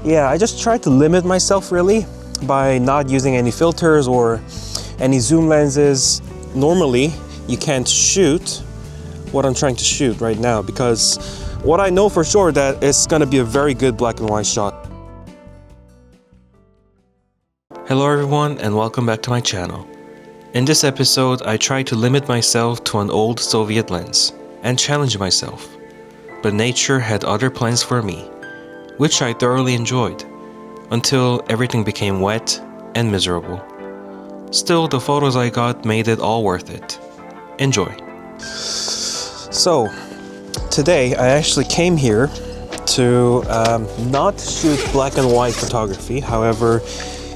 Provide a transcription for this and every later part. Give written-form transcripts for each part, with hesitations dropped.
Yeah, I just try to limit myself really by not using any filters or any zoom lenses. Normally, you can't shoot what I'm trying to shoot right now because what I know for sure that it's gonna be a very good black and white shot. Hello everyone and welcome back to my channel. In this episode, I try to limit myself to an old Soviet lens and challenge myself. But nature had other plans for me, which I thoroughly enjoyed, until everything became wet and miserable. Still, the photos I got made it all worth it. Enjoy. So, today I actually came here to not shoot black and white photography, however,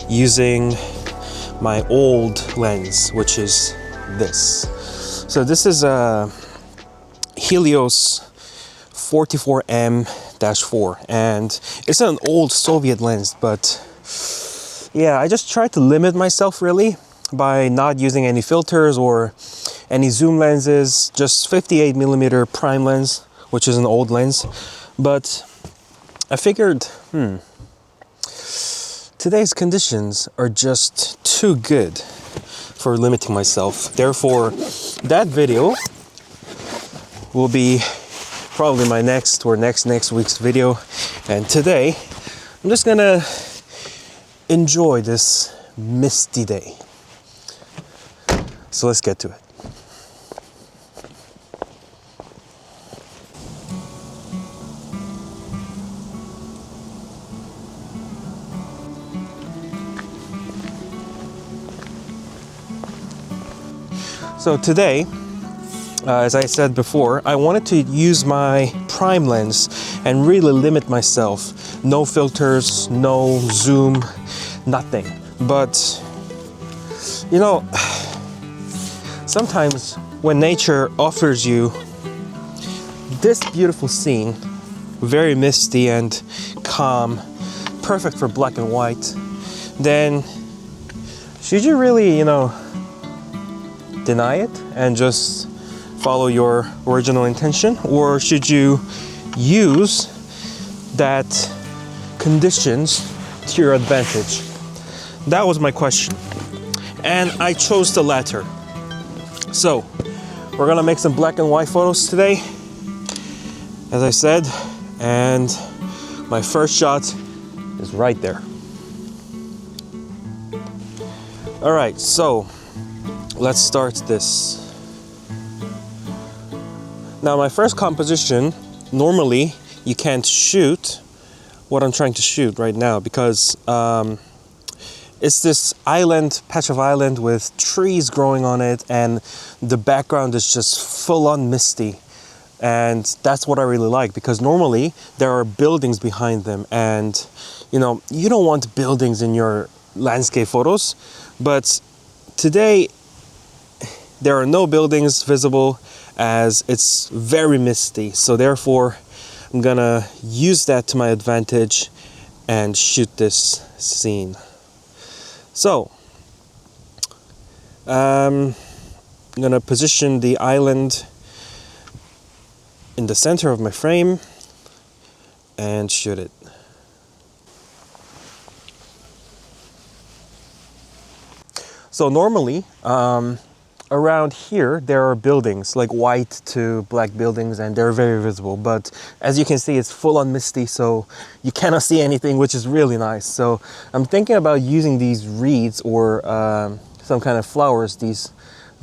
using my old lens, which is this. So this is a Helios 44M-4 and it's an old Soviet lens, but yeah, I just try to limit myself really by not using any filters or any zoom lenses, just 58mm prime lens, which is an old lens. But I figured, today's conditions are just too good for limiting myself. Therefore, that video will be probably my next week's video. And today, I'm just gonna enjoy this misty day. So let's get to it. So today, as I said before, I wanted to use my prime lens and really limit myself. No filters, no zoom, nothing. But, you know, sometimes when nature offers you this beautiful scene, very misty and calm, perfect for black and white, then should you really, deny it and just follow your original intention, or should you use that conditions to your advantage? That was my question, and I chose the latter. So we're gonna make some black and white photos today, as I said, and my first shot is right there. All right, so let's start this. Now, my first composition, normally you can't shoot what I'm trying to shoot right now because it's this patch of island with trees growing on it, and the background is just full on misty. And that's what I really like, because normally there are buildings behind them, and you don't want buildings in your landscape photos, but today there are no buildings visible as it's very misty. So therefore, I'm gonna use that to my advantage and shoot this scene. So, I'm gonna position the island in the center of my frame and shoot it. So normally, around here there are buildings, like white to black buildings, and they're very visible, but as you can see, it's full on misty, so you cannot see anything, which is really nice. So I'm thinking about using these reeds or some kind of flowers, these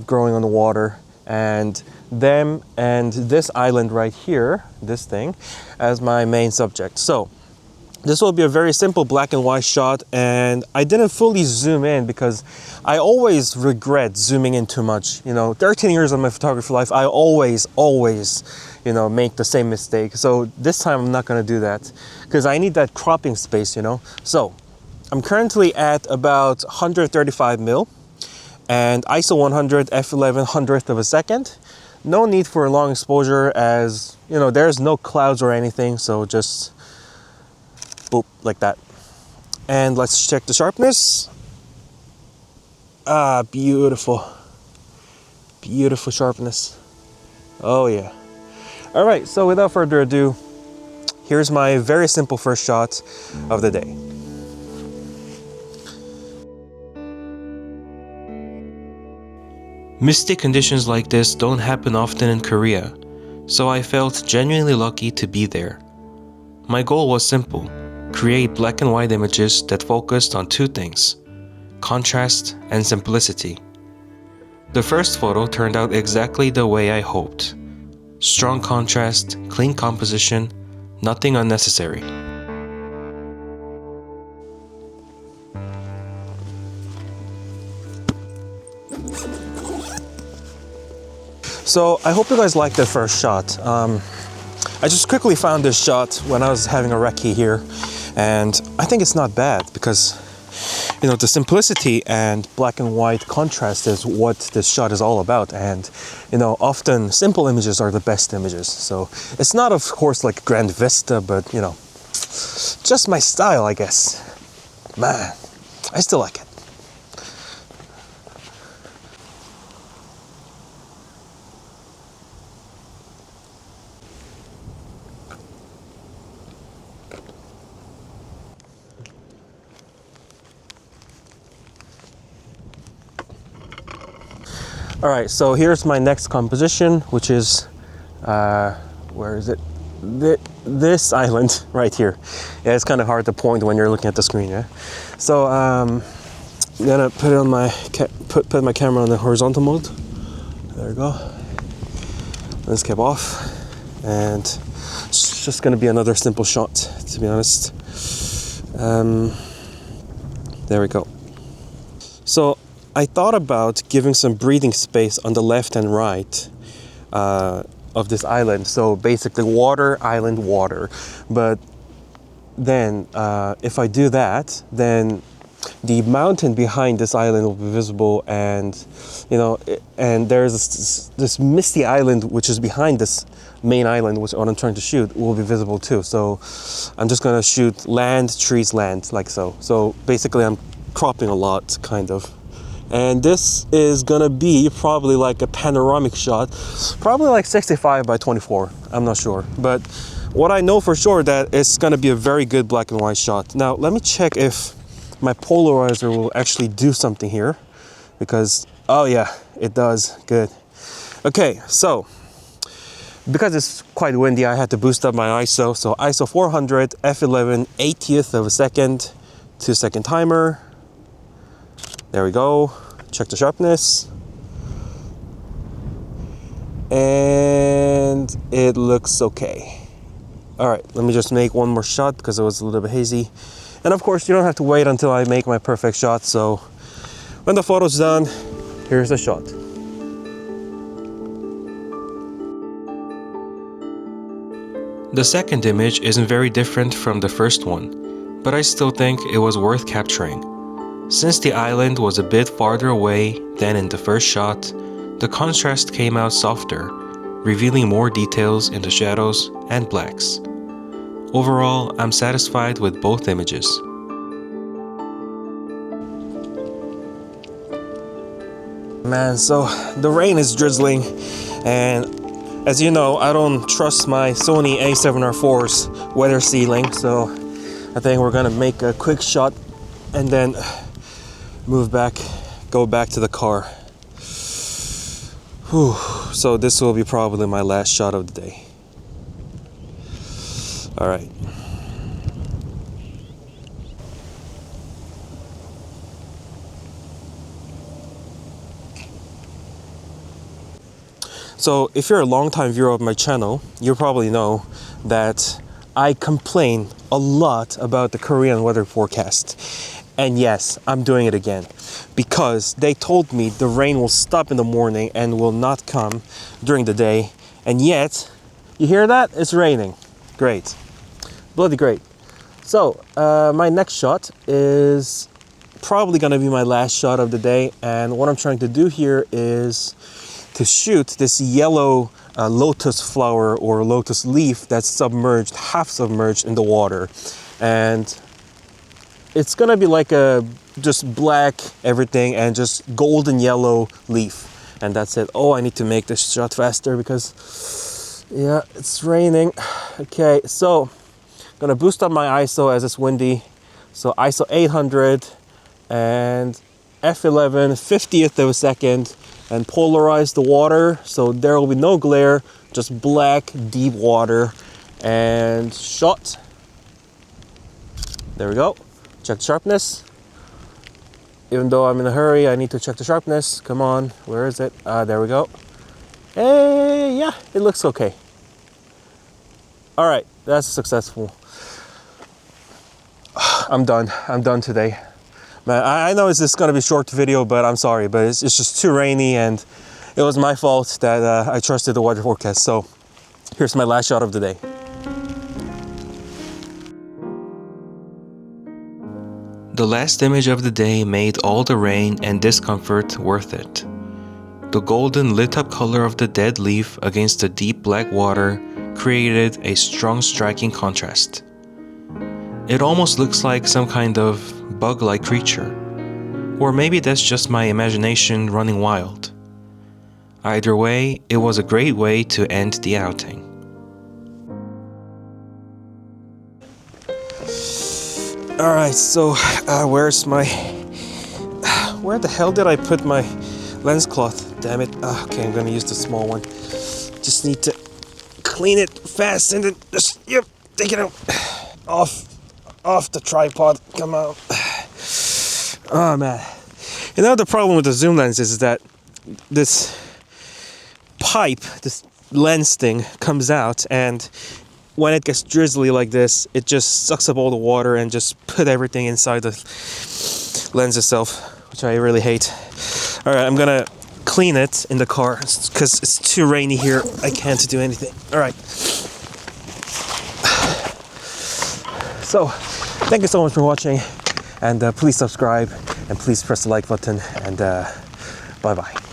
growing on the water, and them and this island right here, this thing, as my main subject. So this will be a very simple black and white shot, and I didn't fully zoom in because I always regret zooming in too much. 13 years of my photography life, I always, make the same mistake. So this time I'm not gonna do that because I need that cropping space, So I'm currently at about 135 mil and ISO 100 f11 100th of a second. No need for a long exposure, as there's no clouds or anything, so just boop, like that. And let's check the sharpness. Ah, beautiful. Beautiful sharpness. Oh yeah. All right, so without further ado, here's my very simple first shot of the day. Misty conditions like this don't happen often in Korea, so I felt genuinely lucky to be there. My goal was simple: create black and white images that focused on two things: contrast and simplicity. The first photo turned out exactly the way I hoped. Strong contrast, clean composition, nothing unnecessary. So I hope you guys liked the first shot. I just quickly found this shot when I was having a recce here, and I think it's not bad because, you know, the simplicity and black and white contrast is what this shot is all about. And, you know, often simple images are the best images. So it's not, of course, like grand vista, but, you know, just my style, I guess. Man, I still like it. All right, so here's my next composition, which is, where is it? This island right here. Yeah, it's kind of hard to point when you're looking at the screen, yeah? So I'm gonna put it on my, put my camera on the horizontal mode. There we go. Let's cap off. And it's just gonna be another simple shot, to be honest. There we go. So I thought about giving some breathing space on the left and right of this island. So basically water, island, water. But then if I do that, then the mountain behind this island will be visible, and, you know, and there's this misty island which is behind this main island, which what I'm trying to shoot, will be visible too. So I'm just gonna shoot land, trees, land, like so. So basically I'm cropping a lot, kind of. And this is gonna be probably like a panoramic shot, probably like 65 by 24, I'm not sure. But what I know for sure that it's gonna be a very good black and white shot. Now let me check if my polarizer will actually do something here, because, oh yeah, it does, good. Okay, so because it's quite windy, I had to boost up my ISO. So ISO 400, f11, 80th of a second, 2-second timer. There we go. Check the sharpness. And it looks okay. All right, let me just make one more shot because it was a little bit hazy. And of course, you don't have to wait until I make my perfect shot. So when the photo's done, here's the shot. The second image isn't very different from the first one, but I still think it was worth capturing. Since the island was a bit farther away than in the first shot, the contrast came out softer, revealing more details in the shadows and blacks. Overall, I'm satisfied with both images. Man, so the rain is drizzling, and as you know, I don't trust my Sony A7R4's weather sealing, so I think we're gonna make a quick shot and then move back, go back to the car. Whew. So this will be probably my last shot of the day. All right. So if you're a longtime viewer of my channel, you probably know that I complain a lot about the Korean weather forecast. And yes, I'm doing it again, because they told me the rain will stop in the morning and will not come during the day. And yet, you hear that? It's raining. Great. Bloody great. So, my next shot is probably gonna be my last shot of the day. And what I'm trying to do here is to shoot this yellow lotus flower or lotus leaf that's submerged, half submerged in the water. And it's gonna be like a just black everything and just golden yellow leaf, and that's it. Oh, I need to make this shot faster because, yeah, it's raining. Okay, so Gonna boost up my ISO as it's windy. So ISO 800 and f11 50th of a second, and polarize the water so there will be no glare, just black deep water. And shot. There we go. Check the sharpness. Even though I'm in a hurry, I need to check the sharpness. Come on, where is it? There we go. Hey, yeah, it looks okay. All right, that's successful. I'm done today. Man, I know it's just gonna be a short video, but I'm sorry, but it's just too rainy, and it was my fault that I trusted the weather forecast. So here's my last shot of the day. The last image of the day made all the rain and discomfort worth it. The golden lit up color of the dead leaf against the deep black water created a strong striking contrast. It almost looks like some kind of bug-like creature, or maybe that's just my imagination running wild. Either way, it was a great way to end the outing. All right, so where the hell did I put my lens cloth? Damn it. Okay, I'm gonna use the small one. Just need to clean it fast and then just, yep, take it out. Off the tripod, come out. Oh man. You know, the problem with the zoom lens is that this pipe, this lens thing comes out, and when it gets drizzly like this, it just sucks up all the water and just put everything inside the lens itself, which I really hate. All right, I'm gonna clean it in the car because it's too rainy here. I can't do anything. All right. So, thank you so much for watching, and please subscribe, and please press the like button, and bye-bye.